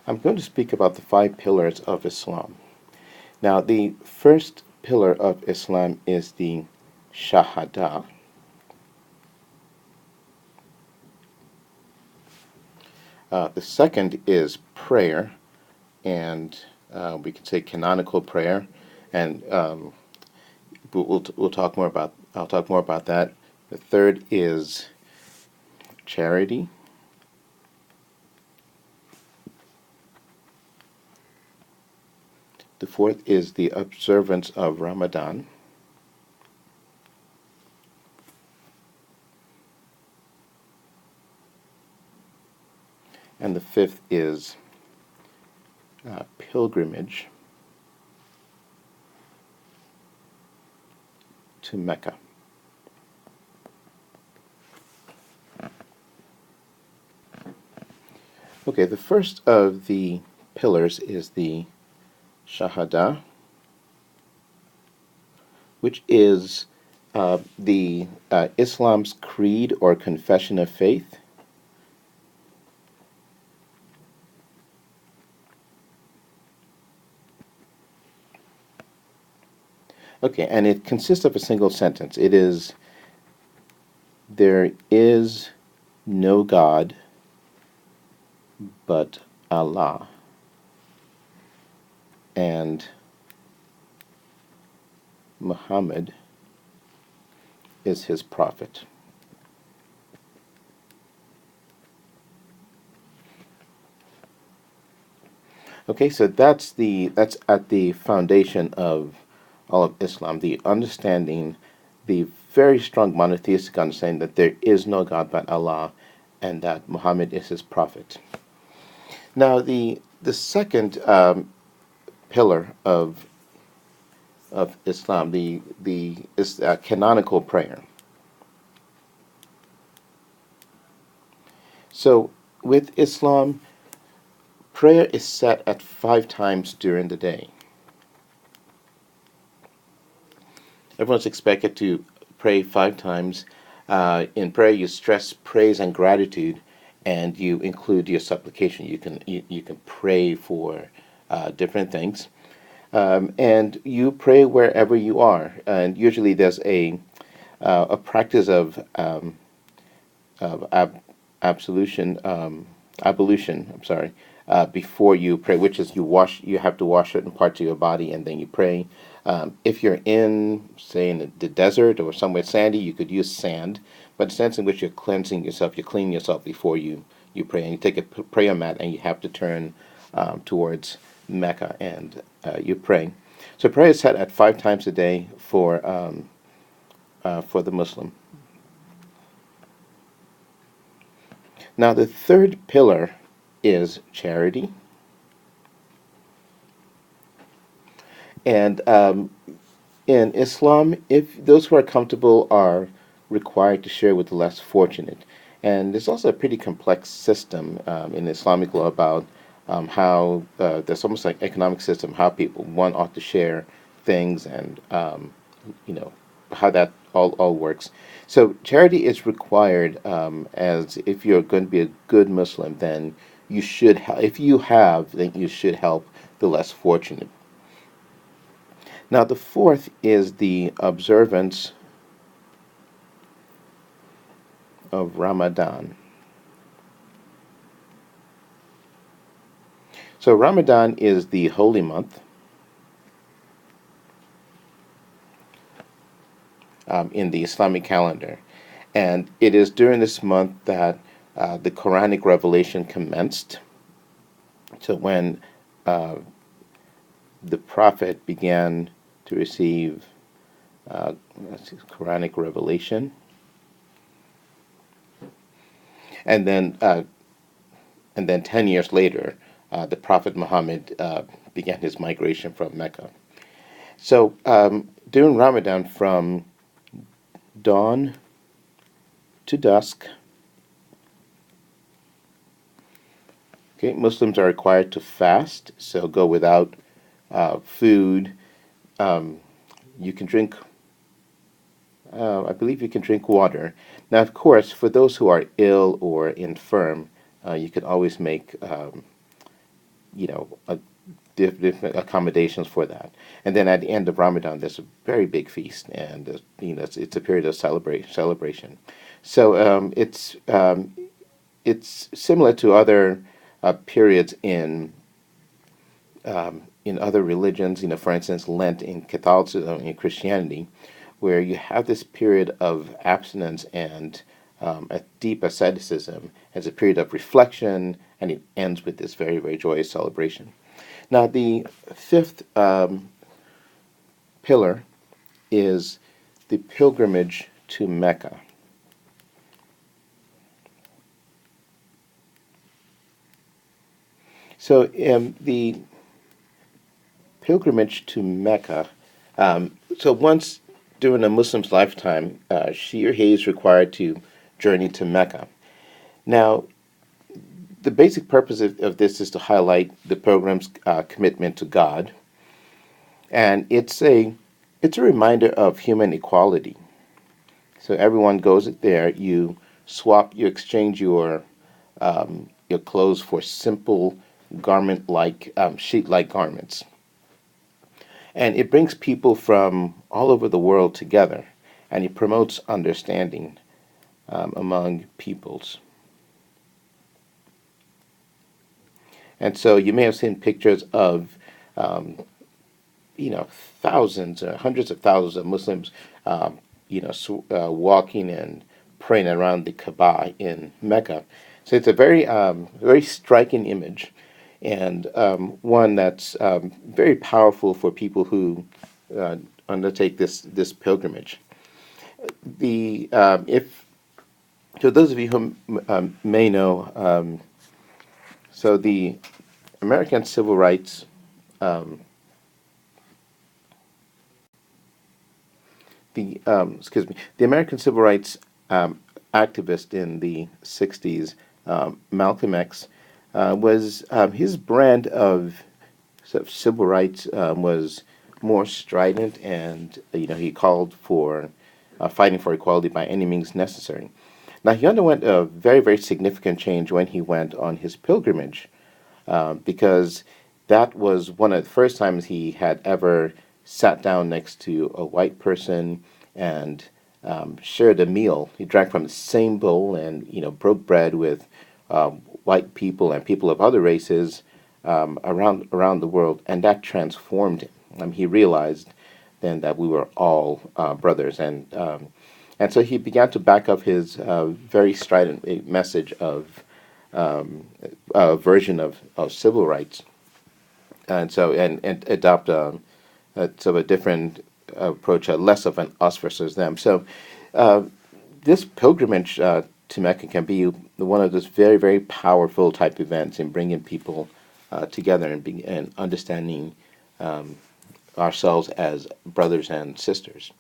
I'm going to speak about the five pillars of Islam. Now, the first pillar of Islam is the Shahada. The second is prayer, and we can say canonical prayer, and we'll talk more about. I'll talk more about that. The third is charity. The fourth is the observance of Ramadan. And the fifth is pilgrimage to Mecca. Okay, the first of the pillars is the Shahada, which is the Islam's creed or confession of faith. Okay, and it consists of a single sentence. It is, there is no God but Allah, and Muhammad is his prophet. Okay, so that's at the foundation of all of Islam, the understanding, the very strong monotheistic understanding that there is no God but Allah, and that Muhammad is his prophet. Now, the second pillar of Islam, the is canonical prayer. So, with Islam, prayer is set at 5 times during the day. Everyone's expected to pray 5 times. In prayer, you stress praise and gratitude, and you include your supplication. You can pray for different things, and you pray wherever you are. And usually, there's a practice of absolution, ablution. I'm sorry. Before you pray, which is you have to wash certain parts of your body and then you pray. If you're in, say, in the desert or somewhere sandy, you could use sand, but the sense in which you're cleansing yourself, you're cleaning yourself before you pray, and you take a prayer mat and you have to turn towards Mecca and you pray. So prayer is set at 5 times a day for the Muslim. Now the third pillar is charity. And in Islam, if those who are comfortable are required to share with the less fortunate. And there's also a pretty complex system in Islamic law about how there's almost like economic system, how people, one ought to share things and, you know, how that all works. So charity is required as if you're going to be a good Muslim, then you should, if you have, then you should help the less fortunate. Now, the fourth is the observance of Ramadan. So, Ramadan is the holy month in the Islamic calendar. And it is during this month that the Quranic revelation commenced. So, when uh, the Prophet began to receive Quranic revelation, and then 10 years later, the Prophet Muhammad began his migration from Mecca. So during Ramadan, from dawn to dusk, okay, Muslims are required to fast, so go without food. You can drink, I believe you can drink water. Now, of course, for those who are ill or infirm, you can always make you know, different accommodations for that. And then at the end of Ramadan, there's a very big feast, and it's a period of celebration. So it's similar to other periods in other religions. For instance, Lent in Catholicism and Christianity, where you have this period of abstinence and a deep asceticism as a period of reflection, and it ends with this very, very joyous celebration. Now, the fifth pillar is the pilgrimage to Mecca. So, the pilgrimage to Mecca. So, once during a Muslim's lifetime, she or he is required to journey to Mecca. Now, the basic purpose of this is to highlight the pilgrim's commitment to God, and it's a reminder of human equality. So everyone goes there. You exchange your clothes for simple garment-like sheet-like garments, and it brings people from all over the world together, and it promotes understanding among peoples. And so you may have seen pictures of um, thousands, hundreds of thousands of Muslims, walking and praying around the Kaaba in Mecca. So it's a very striking image, and one that's very powerful for people who uh, undertake this pilgrimage. The if So those of you who may know, so the American Civil Rights um, the American Civil Rights activist in the 60s, Malcolm X, was his brand of sort of civil rights was more strident, and he called for fighting for equality by any means necessary. Now he underwent a very, very significant change when he went on his pilgrimage, because that was one of the first times he had ever sat down next to a white person and shared a meal. He drank from the same bowl and broke bread with white people and people of other races around the world, and that transformed him. He realized then that we were all brothers, and so he began to back up his very strident message of version of civil rights, and adopt sort of a different approach, less of an us versus them. So uh, this pilgrimage to Mecca can be one of those very, very powerful type events in bringing people together and understanding ourselves as brothers and sisters.